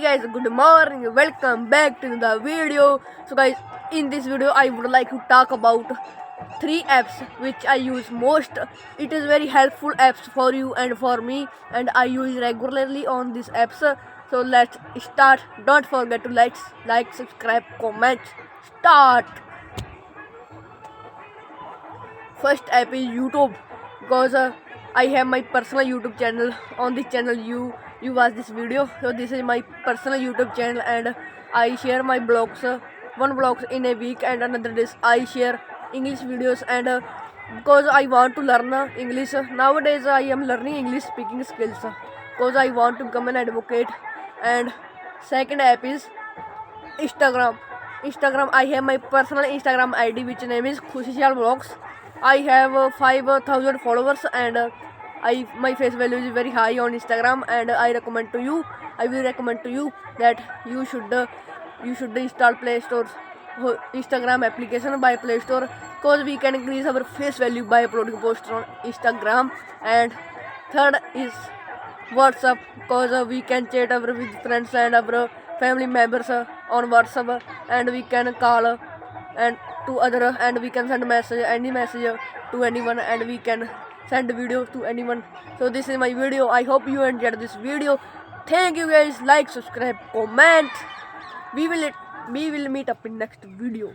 guys, good morning, welcome back to the video. So guys, in this video I would like to talk about 3 apps which I use most. It is very helpful apps for you and for me, and I use regularly on these apps. So let's start. Don't forget to like, subscribe, comment. Start. First app is YouTube, because I have my personal YouTube channel. On this channel you watch this video. So this is my personal YouTube channel, and I share my blogs, one blogs in a week, and another days I share English videos. And because I want to learn English nowadays, I am learning English speaking skills, because I want to become an advocate. And second app is Instagram. I have my personal Instagram ID, which name is Sihal Vlogs. I have 5,000 followers, and my face value is very high on Instagram. And I will recommend to you that you should install Play Store Instagram application by Play Store, because we can increase our face value by uploading posts on Instagram. And third is WhatsApp, because we can chat with friends and our family members on WhatsApp, and we can call and to other, and we can send any message to anyone, and we can send video to anyone. So this is my video. I hope you enjoyed this video. Thank you guys. Like, subscribe, comment. We will meet up in next video.